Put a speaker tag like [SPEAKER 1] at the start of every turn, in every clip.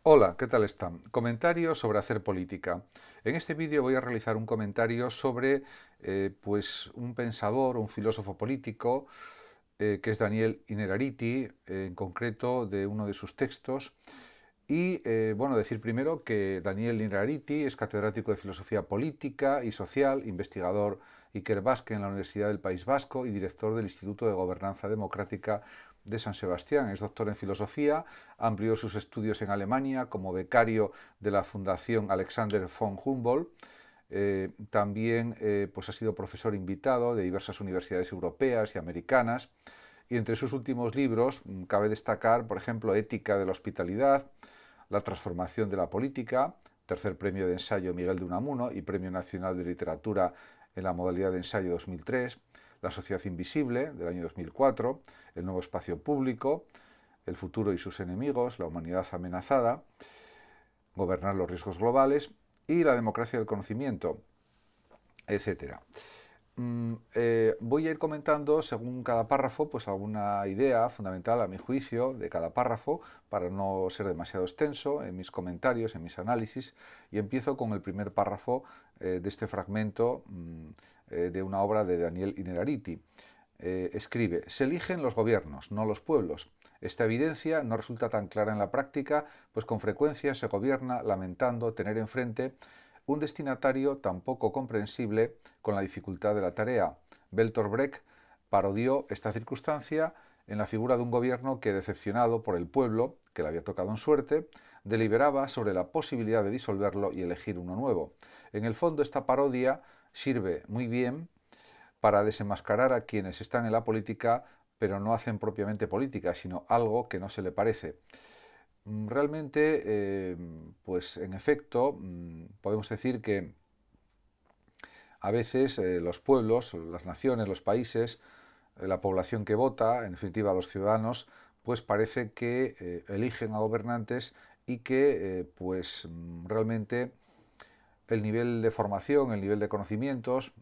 [SPEAKER 1] Hola, ¿qué tal están? Comentario sobre hacer política. En este vídeo voy a realizar un comentario sobre pues un pensador, un filósofo político, que es Daniel Innerarity, en concreto de uno de sus textos. Y bueno, decir primero que Daniel Innerarity es catedrático de Filosofía Política y Social, investigador Iker Basque en la Universidad del País Vasco y director del Instituto de Gobernanza Democrática de San Sebastián. Es doctor en filosofía, amplió sus estudios en Alemania como becario de la Fundación Alexander von Humboldt. También pues ha sido profesor invitado de diversas universidades europeas y americanas. Y entre sus últimos libros cabe destacar, por ejemplo, Ética de la Hospitalidad, La transformación de la política, tercer premio de ensayo Miguel de Unamuno y Premio Nacional de Literatura en la modalidad de ensayo 2003, La sociedad invisible del año 2004, El nuevo espacio público, El futuro y sus enemigos, La humanidad amenazada, Gobernar los riesgos globales y La democracia del conocimiento, etcétera. Voy a ir comentando según cada párrafo pues alguna idea fundamental a mi juicio de cada párrafo para no ser demasiado extenso en mis comentarios, en mis análisis, y empiezo con el primer párrafo de este fragmento de una obra de Daniel Innerarity. Escribe: se eligen los gobiernos, no los pueblos. Esta evidencia no resulta tan clara en la práctica, pues con frecuencia se gobierna lamentando tener enfrente un destinatario tan poco comprensible con la dificultad de la tarea. Bertolt Brecht parodió esta circunstancia en la figura de un gobierno que, decepcionado por el pueblo, que le había tocado en suerte, deliberaba sobre la posibilidad de disolverlo y elegir uno nuevo. En el fondo, esta parodia sirve muy bien para desenmascarar a quienes están en la política pero no hacen propiamente política, sino algo que no se le parece. Realmente, pues en efecto, podemos decir que a veces los pueblos, las naciones, los países, la población que vota, en definitiva los ciudadanos, pues parece que eligen a gobernantes y que pues realmente el nivel de formación, el nivel de conocimientos,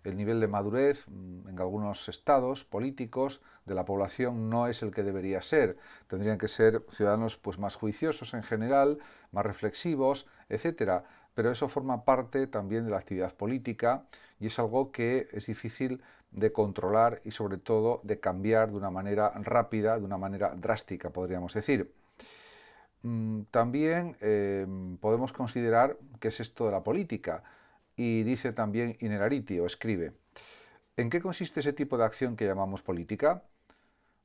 [SPEAKER 1] el nivel de madurez en algunos estados políticos de la población no es el que debería ser. Tendrían que ser ciudadanos pues más juiciosos en general, más reflexivos, etcétera. Pero eso forma parte también de la actividad política y es algo que es difícil de controlar y sobre todo de cambiar de una manera rápida, de una manera drástica, podríamos decir. También podemos considerar qué es esto de la política. Y dice también Innerarity, o escribe: ¿en qué consiste ese tipo de acción que llamamos política?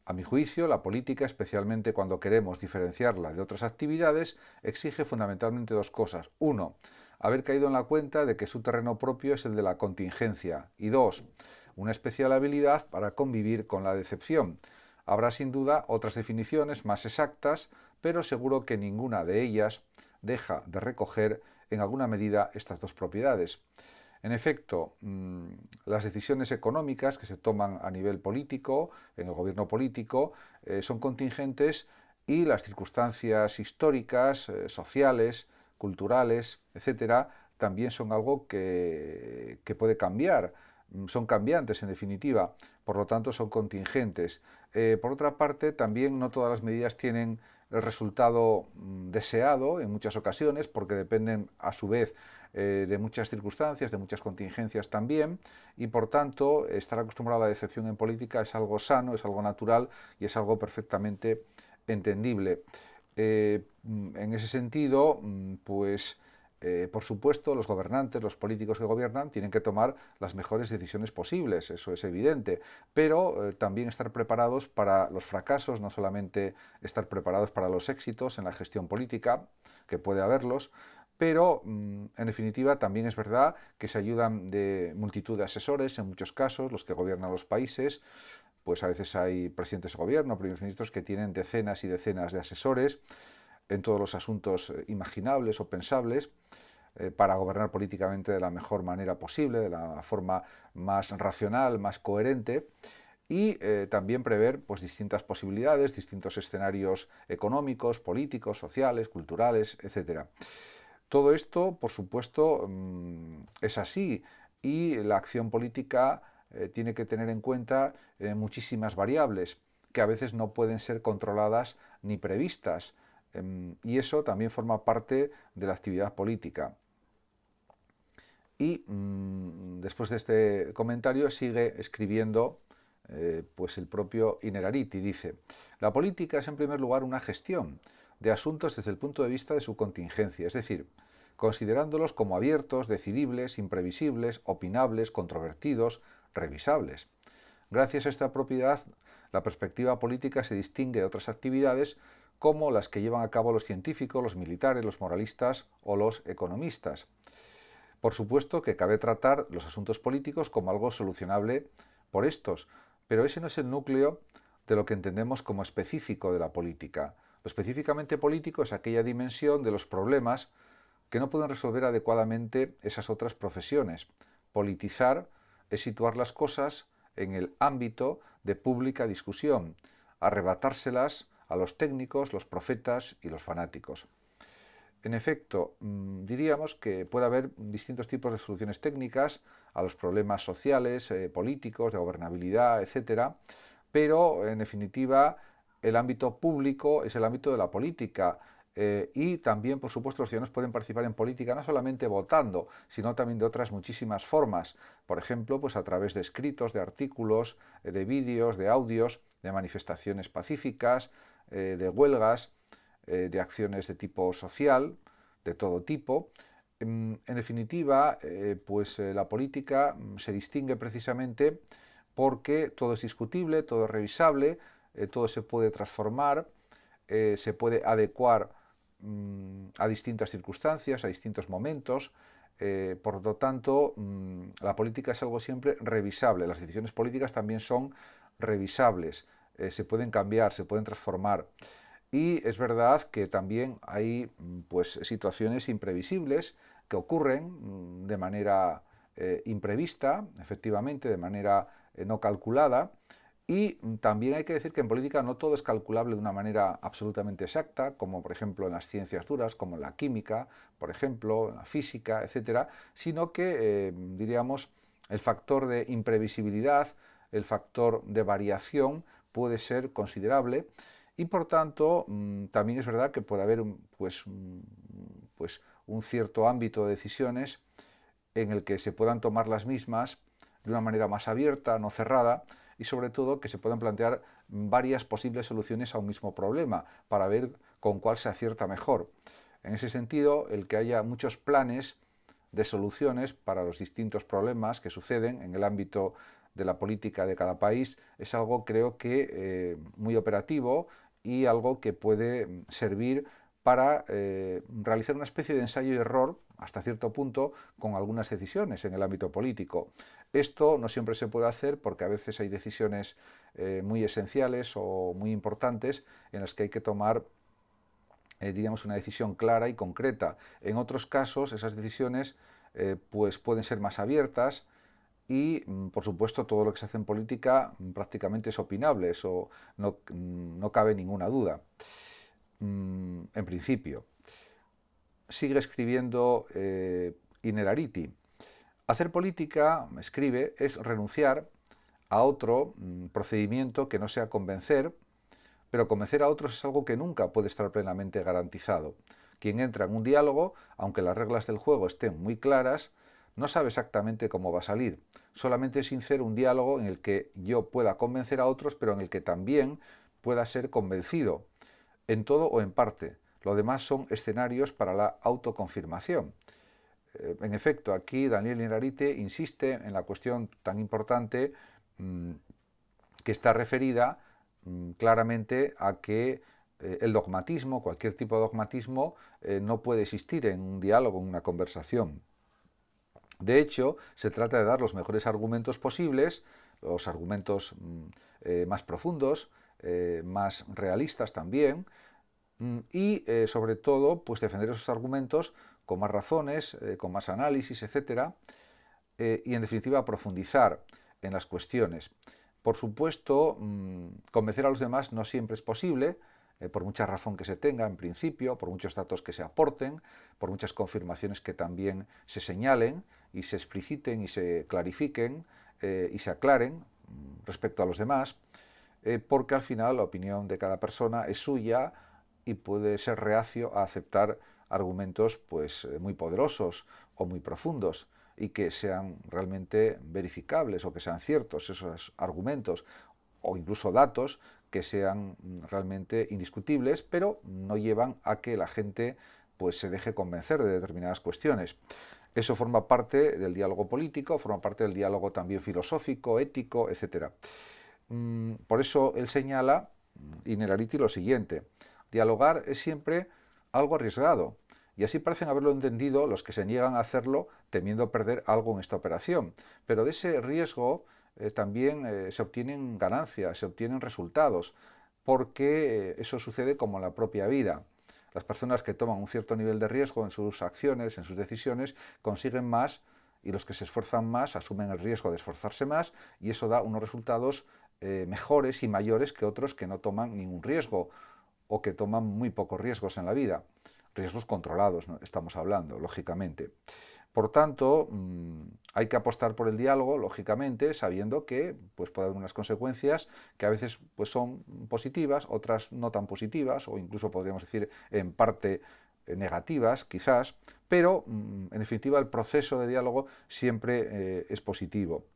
[SPEAKER 1] A mi juicio, la política, especialmente cuando queremos diferenciarla de otras actividades, exige fundamentalmente dos cosas. Uno, haber caído en la cuenta de que su terreno propio es el de la contingencia. Y dos, una especial habilidad para convivir con la decepción. Habrá sin duda otras definiciones más exactas, pero seguro que ninguna de ellas deja de recoger en alguna medida estas dos propiedades. En efecto, las decisiones económicas que se toman a nivel político, en el gobierno político, son contingentes y las circunstancias históricas, sociales, culturales, etcétera, también son algo que puede cambiar. Son cambiantes, en definitiva, por lo tanto son contingentes. Por otra parte, también no todas las medidas tienen el resultado deseado en muchas ocasiones, porque dependen a su vez de muchas circunstancias, de muchas contingencias también, y por tanto estar acostumbrado a la decepción en política es algo sano, es algo natural y es algo perfectamente entendible. En ese sentido, pues por supuesto, los gobernantes, los políticos que gobiernan, tienen que tomar las mejores decisiones posibles, eso es evidente, pero también estar preparados para los fracasos, no solamente estar preparados para los éxitos en la gestión política, que puede haberlos, pero en definitiva también es verdad que se ayudan de multitud de asesores, en muchos casos, los que gobiernan los países, pues a veces hay presidentes de gobierno, primeros ministros que tienen decenas y decenas de asesores en todos los asuntos imaginables o pensables, para gobernar políticamente de la mejor manera posible, de la forma más racional, más coherente, y también prever pues, distintas posibilidades, distintos escenarios económicos, políticos, sociales, culturales, etcétera. Todo esto, por supuesto, es así y la acción política tiene que tener en cuenta muchísimas variables que a veces no pueden ser controladas ni previstas. y eso también forma parte de la actividad política. Y después de este comentario sigue escribiendo pues el propio Innerarity. Dice: la política es en primer lugar una gestión de asuntos desde el punto de vista de su contingencia, es decir, considerándolos como abiertos, decidibles, imprevisibles, opinables, controvertidos, revisables. Gracias a esta propiedad, la perspectiva política se distingue de otras actividades como las que llevan a cabo los científicos, los militares, los moralistas o los economistas. Por supuesto que cabe tratar los asuntos políticos como algo solucionable por estos, pero ese no es el núcleo de lo que entendemos como específico de la política. Lo específicamente político es aquella dimensión de los problemas que no pueden resolver adecuadamente esas otras profesiones. Politizar es situar las cosas en el ámbito de pública discusión, arrebatárselas a los técnicos, los profetas y los fanáticos. En efecto, diríamos que puede haber distintos tipos de soluciones técnicas a los problemas sociales, políticos, de gobernabilidad, etcétera, pero en definitiva el ámbito público es el ámbito de la política. Y también, por supuesto, los ciudadanos pueden participar en política no solamente votando, sino también de otras muchísimas formas. Por ejemplo, pues a través de escritos, de artículos, de vídeos, de audios, de manifestaciones pacíficas, de huelgas, de acciones de tipo social, de todo tipo. En definitiva, la política se distingue precisamente porque todo es discutible, todo es revisable, todo se puede transformar, se puede adecuar a distintas circunstancias, a distintos momentos. Por lo tanto, la política es algo siempre revisable. Las decisiones políticas también son revisables, se pueden cambiar, se pueden transformar. Y es verdad que también hay pues, situaciones imprevisibles que ocurren de manera imprevista, efectivamente, de manera no calculada. Y también hay que decir que en política no todo es calculable de una manera absolutamente exacta, como por ejemplo en las ciencias duras, como en la química, por ejemplo, en la física, etcétera, sino que, diríamos, el factor de imprevisibilidad, el factor de variación puede ser considerable. Y por tanto, también es verdad que puede haber un cierto ámbito de decisiones en el que se puedan tomar las mismas de una manera más abierta, no cerrada, y sobre todo que se puedan plantear varias posibles soluciones a un mismo problema para ver con cuál se acierta mejor. En ese sentido, el que haya muchos planes de soluciones para los distintos problemas que suceden en el ámbito de la política de cada país es algo, creo que, muy operativo y algo que puede servir para realizar una especie de ensayo y error hasta cierto punto con algunas decisiones en el ámbito político. Esto no siempre se puede hacer porque a veces hay decisiones muy esenciales o muy importantes en las que hay que tomar diríamos una decisión clara y concreta. En otros casos esas decisiones pues pueden ser más abiertas y, por supuesto, todo lo que se hace en política prácticamente es opinable, eso no cabe ninguna duda, en principio. Sigue escribiendo Innerarity. Hacer política, escribe, es renunciar a otro procedimiento que no sea convencer, pero convencer a otros es algo que nunca puede estar plenamente garantizado. Quien entra en un diálogo, aunque las reglas del juego estén muy claras, no sabe exactamente cómo va a salir. Solamente es sincero un diálogo en el que yo pueda convencer a otros, pero en el que también pueda ser convencido, en todo o en parte. Lo demás son escenarios para la autoconfirmación. En efecto, aquí Daniel Innerarity insiste en la cuestión tan importante que está referida claramente a que el dogmatismo, cualquier tipo de dogmatismo, no puede existir en un diálogo, en una conversación. De hecho, se trata de dar los mejores argumentos posibles, los argumentos más profundos, más realistas también, y sobre todo pues defender esos argumentos con más razones, con más análisis, etcétera, y en definitiva profundizar en las cuestiones. Por supuesto, convencer a los demás no siempre es posible, por mucha razón que se tenga en principio, por muchos datos que se aporten, por muchas confirmaciones que también se señalen y se expliciten y se clarifiquen y se aclaren respecto a los demás, porque al final la opinión de cada persona es suya y puede ser reacio a aceptar argumentos pues, muy poderosos o muy profundos y que sean realmente verificables o que sean ciertos esos argumentos o incluso datos que sean realmente indiscutibles, pero no llevan a que la gente pues, se deje convencer de determinadas cuestiones. Eso forma parte del diálogo político, forma parte del diálogo también filosófico, ético, etc. Por eso él señala, Innerarity, lo siguiente: dialogar es siempre algo arriesgado, y así parecen haberlo entendido los que se niegan a hacerlo temiendo perder algo en esta operación. Pero de ese riesgo también se obtienen ganancias, se obtienen resultados, porque eso sucede como en la propia vida. Las personas que toman un cierto nivel de riesgo en sus acciones, en sus decisiones, consiguen más, y los que se esfuerzan más asumen el riesgo de esforzarse más, y eso da unos resultados mejores y mayores que otros que no toman ningún riesgo o que toman muy pocos riesgos en la vida. Riesgos controlados, ¿no? Estamos hablando, lógicamente. Por tanto, hay que apostar por el diálogo, lógicamente, sabiendo que pues, puede haber unas consecuencias que a veces pues, son positivas, otras no tan positivas, o incluso podríamos decir en parte negativas, quizás, pero en definitiva el proceso de diálogo siempre es positivo.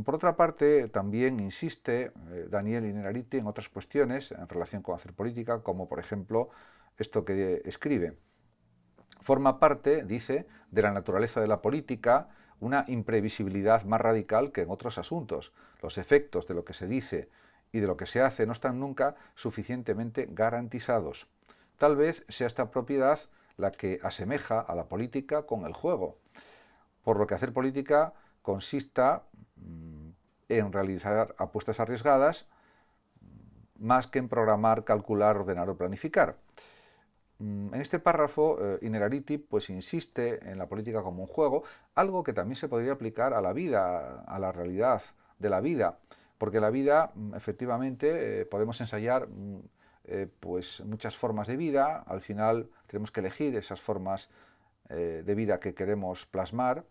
[SPEAKER 1] Por otra parte, también insiste Daniel Innerarity en otras cuestiones en relación con hacer política, como por ejemplo esto que escribe. Forma parte, dice, de la naturaleza de la política una imprevisibilidad más radical que en otros asuntos. Los efectos de lo que se dice y de lo que se hace no están nunca suficientemente garantizados. Tal vez sea esta propiedad la que asemeja a la política con el juego, por lo que hacer política consista en realizar apuestas arriesgadas más que en programar, calcular, ordenar o planificar. En este párrafo, Innerarity pues, insiste en la política como un juego, algo que también se podría aplicar a la vida, a la realidad de la vida, porque la vida, efectivamente, podemos ensayar pues, muchas formas de vida, al final tenemos que elegir esas formas de vida que queremos plasmar,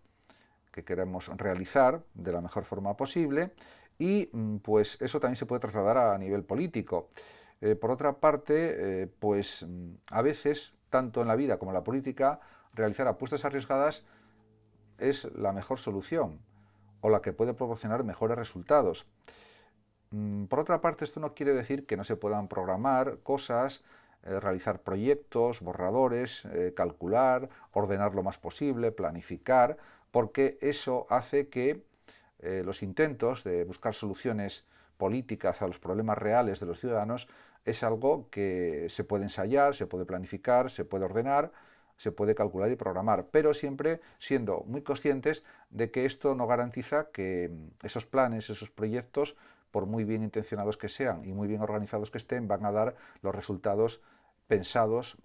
[SPEAKER 1] que queremos realizar de la mejor forma posible, y pues eso también se puede trasladar a nivel político. Por otra parte, pues a veces, tanto en la vida como en la política, realizar apuestas arriesgadas es la mejor solución o la que puede proporcionar mejores resultados. Por otra parte, esto no quiere decir que no se puedan programar cosas, realizar proyectos, borradores, calcular, ordenar lo más posible, planificar, porque eso hace que los intentos de buscar soluciones políticas a los problemas reales de los ciudadanos es algo que se puede ensayar, se puede planificar, se puede ordenar, se puede calcular y programar, pero siempre siendo muy conscientes de que esto no garantiza que esos planes, esos proyectos, por muy bien intencionados que sean y muy bien organizados que estén, van a dar los resultados pensados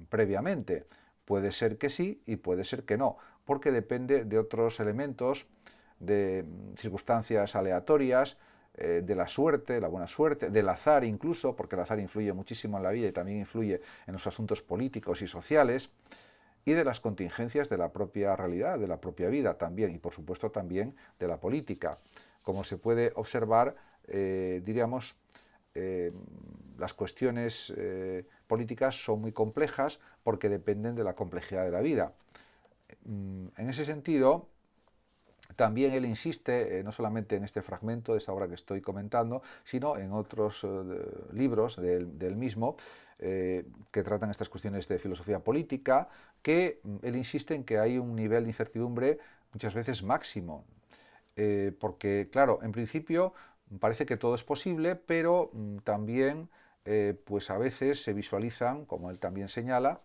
[SPEAKER 1] previamente. Puede ser que sí y puede ser que no, porque depende de otros elementos, de circunstancias aleatorias, de la suerte, la buena suerte, del azar incluso, porque el azar influye muchísimo en la vida y también influye en los asuntos políticos y sociales, y de las contingencias de la propia realidad, de la propia vida también, y por supuesto también de la política. Como se puede observar, diríamos, las cuestiones políticas son muy complejas porque dependen de la complejidad de la vida. En ese sentido, también él insiste no solamente en este fragmento de esta obra que estoy comentando, sino en otros libros del mismo que tratan estas cuestiones de filosofía política, que él insiste en que hay un nivel de incertidumbre muchas veces máximo, porque claro, en principio parece que todo es posible, pero también pues a veces se visualizan, como él también señala,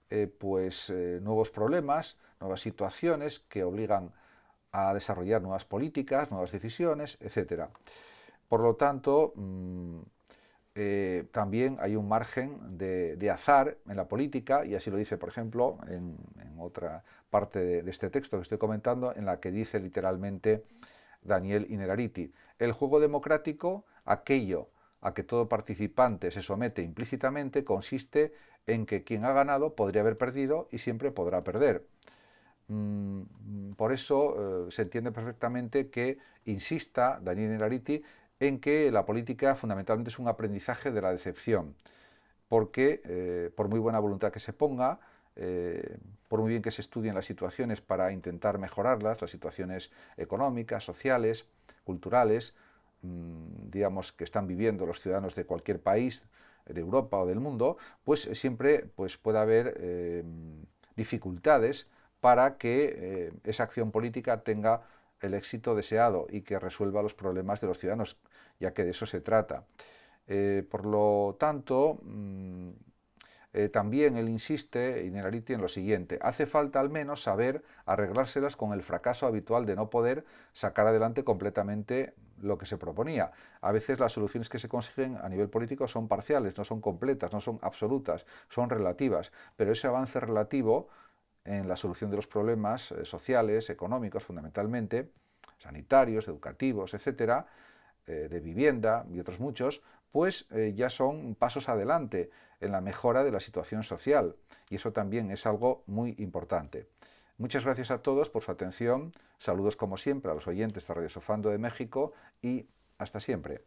[SPEAKER 1] nuevos problemas, nuevas situaciones que obligan a desarrollar nuevas políticas, nuevas decisiones, etc. Por lo tanto, también hay un margen de azar en la política, y así lo dice, por ejemplo, en otra parte de este texto que estoy comentando, en la que dice literalmente Daniel Innerarity: el juego democrático, aquello a que todo participante se somete implícitamente, consiste en que quien ha ganado podría haber perdido y siempre podrá perder. Por eso se entiende perfectamente que insista Daniel Innerarity en que la política fundamentalmente es un aprendizaje de la decepción. porque por muy buena voluntad que se ponga, por muy bien que se estudien las situaciones para intentar mejorarlas, las situaciones económicas, sociales, culturales, digamos, que están viviendo los ciudadanos de cualquier país, de Europa o del mundo, pues siempre pues, puede haber dificultades para que esa acción política tenga el éxito deseado y que resuelva los problemas de los ciudadanos, ya que de eso se trata. Por lo tanto, también él insiste, Innerarity, en lo siguiente: hace falta al menos saber arreglárselas con el fracaso habitual de no poder sacar adelante completamente lo que se proponía. A veces las soluciones que se consiguen a nivel político son parciales, no son completas, no son absolutas, son relativas, pero ese avance relativo en la solución de los problemas sociales, económicos fundamentalmente, sanitarios, educativos, etcétera, de vivienda y otros muchos, pues ya son pasos adelante en la mejora de la situación social, y eso también es algo muy importante. Muchas gracias a todos por su atención, saludos como siempre a los oyentes de Radio Sofando de México y hasta siempre.